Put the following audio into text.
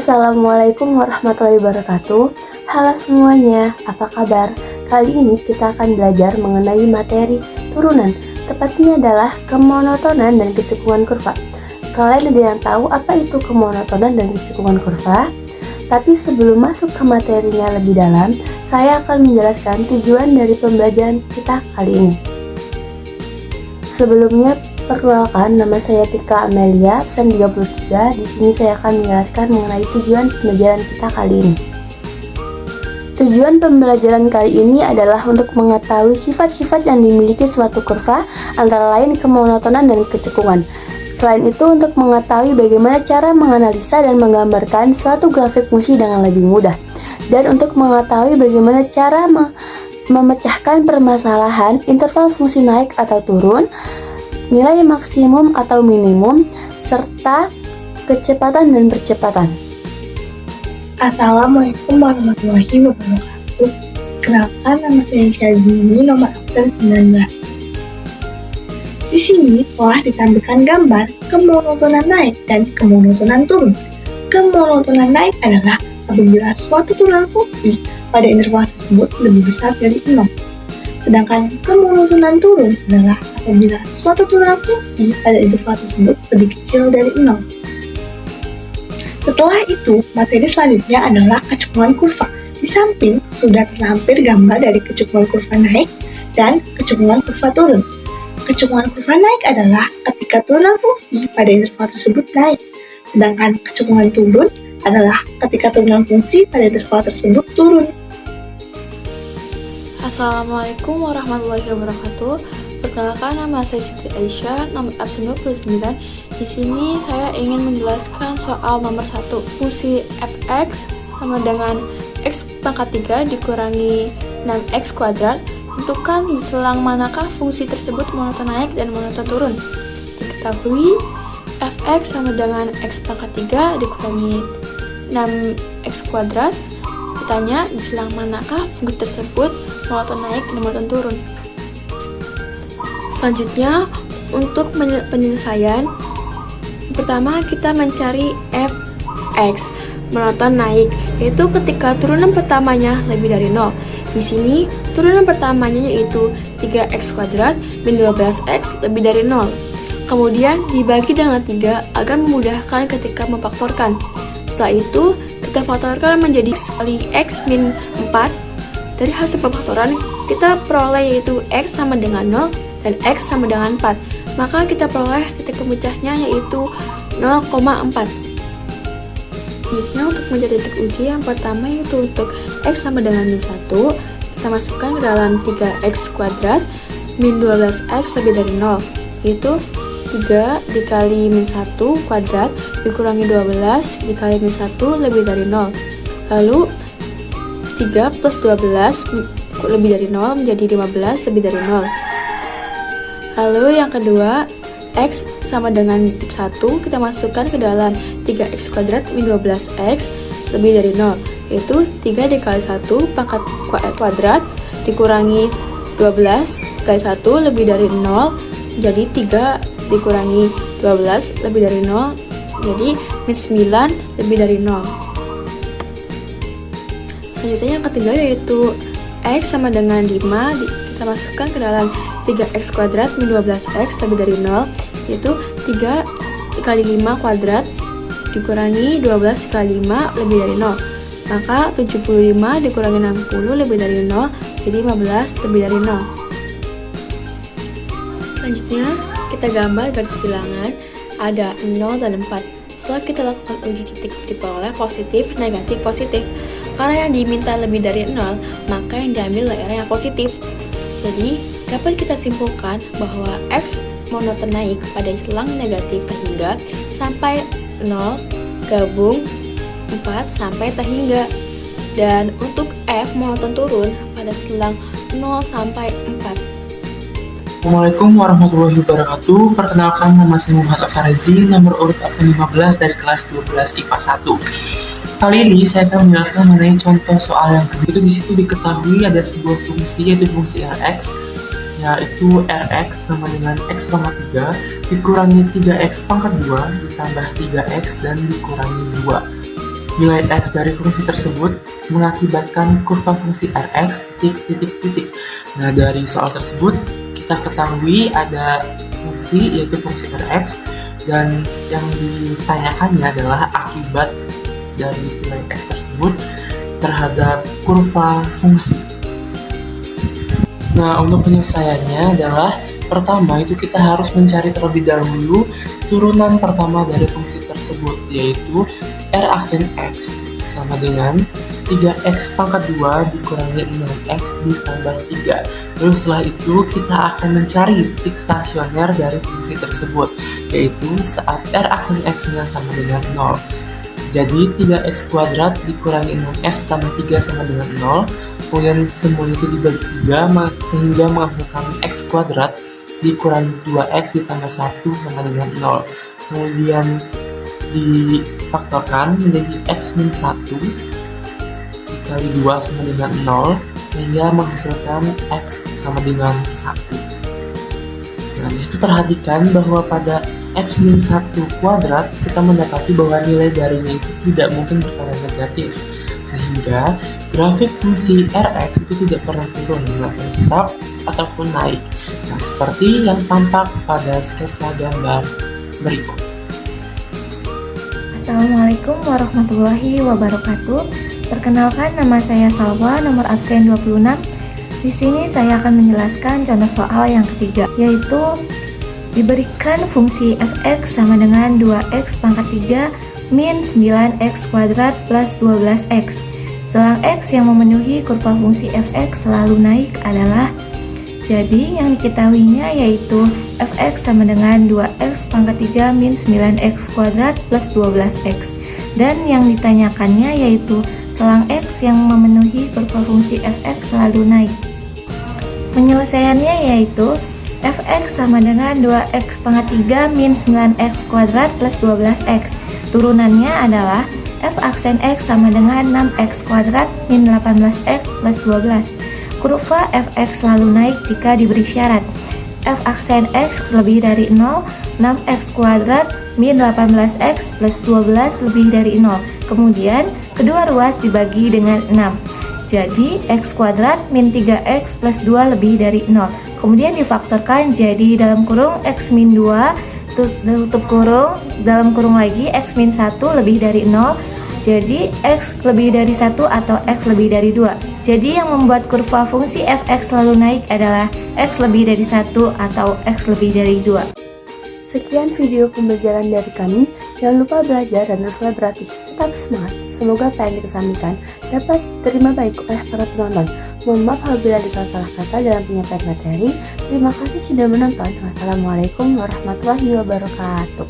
Assalamualaikum warahmatullahi wabarakatuh. Halo semuanya, apa kabar? Kali ini kita akan belajar mengenai materi turunan, tepatnya adalah kemonotonan dan kecekungan kurva. Kalian ada yang tahu apa itu kemonotonan dan kecekungan kurva? Tapi sebelum masuk ke materinya lebih dalam, saya akan menjelaskan tujuan dari pembelajaran kita kali ini. Sebelumnya, perkenalkan, nama saya Tika Amelia, absen 33. Di sini saya akan menjelaskan mengenai tujuan pembelajaran kita kali ini. Tujuan pembelajaran kali ini adalah untuk mengetahui sifat-sifat yang dimiliki suatu kurva, antara lain kemonotonan dan kecekungan. Selain itu, untuk mengetahui bagaimana cara menganalisa dan menggambarkan suatu grafik fungsi dengan lebih mudah. Dan untuk mengetahui bagaimana cara memecahkan permasalahan interval fungsi naik atau turun, nilai maksimum atau minimum, serta kecepatan dan percepatan. Assalamualaikum warahmatullahi wabarakatuh. Kenalkan, nama saya Syazini, nomor absen 19. Di sini telah ditampilkan gambar kemonotonan naik dan kemonotonan turun. Kemonotonan naik adalah apabila suatu turunan fungsi pada interval tersebut lebih besar dari 0. Sedangkan kemonotonan turun adalah apabila suatu turunan fungsi pada interval tersebut lebih kecil dari 0. Setelah itu, materi selanjutnya adalah kecekungan kurva. Di samping sudah terlampir gambar dari kecekungan kurva naik dan kecekungan kurva turun. Kecekungan kurva naik adalah ketika turunan fungsi pada interval tersebut naik, sedangkan kecekungan turun adalah ketika turunan fungsi pada interval tersebut turun. Assalamualaikum warahmatullahi wabarakatuh. Perkenalkan, nama saya Siti Aisyah, nomor absen 29. Di sini saya ingin menjelaskan soal nomor 1. Fungsi fx sama dengan x pangkat 3 dikurangi 6x kuadrat. Tentukan di selang manakah fungsi tersebut monoton naik dan monoton turun. Diketahui fx sama dengan x pangkat 3 dikurangi 6x kuadrat. Ditanya di selang manakah fungsi tersebut monoton naik dan monoton turun. Selanjutnya, untuk penyelesaian, pertama kita mencari fx monoton naik, yaitu ketika turunan pertamanya lebih dari 0. Di sini turunan pertamanya yaitu 3x kuadrat min 12x lebih dari 0. Kemudian dibagi dengan 3 agar memudahkan ketika memfaktorkan. Setelah itu kita faktorkan menjadi x kali x min 4. Dari hasil pemfaktoran kita peroleh yaitu x sama dengan 0 dan x sama dengan 4. Maka kita peroleh titik pemecahnya yaitu 0,4. Selanjutnya, untuk mencari titik uji yang pertama yaitu untuk x sama dengan min 1, kita masukkan ke dalam 3x kuadrat min 12x lebih dari 0, yaitu 3 dikali min 1 kuadrat dikurangi 12 dikali min 1 lebih dari 0. Lalu 3 plus 12 lebih dari 0 menjadi 15 lebih dari 0. Lalu yang kedua, x sama dengan 1, kita masukkan ke dalam 3x kuadrat min 12x lebih dari 0, yaitu 3 dikali 1 pangkat kuadrat dikurangi 12 dikali 1 lebih dari 0, jadi 3 dikurangi 12 lebih dari 0, jadi min 9 lebih dari 0. Selanjutnya yang ketiga yaitu x sama dengan 5, kita masukkan ke dalam 3x kuadrat min 12x lebih dari 0, yaitu 3 dikali 5 kuadrat dikurangi 12 dikali 5 lebih dari 0. Maka 75 dikurangi 60 lebih dari 0, jadi 15 lebih dari 0. Selanjutnya kita gambar garis bilangan ada 0 dan 4. Setelah kita lakukan uji titik diperoleh positif, negatif, positif. Karena yang diminta lebih dari 0, maka yang diambil adalah yang positif. Jadi dapat kita simpulkan bahwa x monoton naik pada selang negatif terhingga sampai 0 gabung 4 sampai terhingga. Dan untuk f monoton turun pada selang 0 sampai 4. Assalamualaikum warahmatullahi wabarakatuh. Perkenalkan, nama saya Muhammad Afarizi, nomor urut absen 15 dari kelas 12 IPA 1. Kali ini saya akan menjelaskan mengenai contoh soal yang kedua. Itu di situ diketahui ada sebuah fungsi yaitu fungsi Rx, yaitu Rx sama dengan x pangkat 3 dikurangi 3x pangkat 2 ditambah 3x dan dikurangi 2. Nilai X dari fungsi tersebut mengakibatkan kurva fungsi Rx titik. Nah, dari soal tersebut kita ketahui ada fungsi yaitu fungsi Rx, dan yang ditanyakannya adalah akibat dari nilai X tersebut terhadap kurva fungsi. Nah, untuk penyelesaiannya adalah pertama itu kita harus mencari terlebih dahulu turunan pertama dari fungsi tersebut, yaitu R aksen X sama dengan 3X pangkat 2 dikurangi 6X ditambah 3. Lalu setelah itu kita akan mencari titik stasioner dari fungsi tersebut, yaitu saat R aksen X-nya sama dengan 0. Jadi 3X kuadrat dikurangi 6X tambah 3 sama dengan 0. Kemudian semuanya itu dibagi 3 sehingga menghasilkan X kuadrat dikurangi 2X ditambah 1 sama dengan 0. Kemudian difaktorkan menjadi X min 1 dikali 2 sama dengan 0 sehingga menghasilkan X sama dengan 1. Nah, disitu perhatikan bahwa pada X min 1 kuadrat kita mendapati bahwa nilai darinya itu tidak mungkin bertanda negatif, sehingga grafik fungsi Rx itu tidak pernah turun, atau tetap ataupun naik. Nah, seperti yang tampak pada sketsa gambar berikut. Assalamualaikum warahmatullahi wabarakatuh. Perkenalkan, nama saya Salwa, nomor absen 26. Di sini saya akan menjelaskan contoh soal yang ketiga, yaitu diberikan fungsi fx sama dengan 2x pangkat 3 min 9x kuadrat plus 12x. Selang x yang memenuhi kurva fungsi fx selalu naik adalah, jadi yang diketahuinya yaitu fx sama dengan 2x pangkat 3 min 9x kuadrat plus 12x. Dan yang ditanyakannya yaitu selang x yang memenuhi kurva fungsi fx selalu naik. Penyelesaiannya yaitu fx sama dengan 2x pangkat 3 min 9x kuadrat plus 12x. Turunannya adalah f aksen x sama dengan 6x kuadrat min 18x plus 12. Kurva fx selalu naik jika diberi syarat f aksen x lebih dari 0, 6x kuadrat min 18x plus 12 lebih dari 0. Kemudian kedua ruas dibagi dengan 6. Jadi x kuadrat min 3x plus 2 lebih dari 0. Kemudian difaktorkan jadi dalam kurung x min 2 tutup kurung, dalam kurung lagi x min 1 lebih dari 0. Jadi x lebih dari 1 atau x lebih dari 2. Jadi yang membuat kurva fungsi fx selalu naik adalah x lebih dari 1 atau x lebih dari 2. Sekian video pembelajaran dari kami. Jangan lupa belajar dan teruslah berlatih. Tetap semangat. Semoga apa yang kita sampaikan dapat diterima baik oleh para penonton. Mohon maaf apabila ada salah kata dalam penyampaian materi. Terima kasih sudah menonton. Wassalamualaikum warahmatullahi wabarakatuh.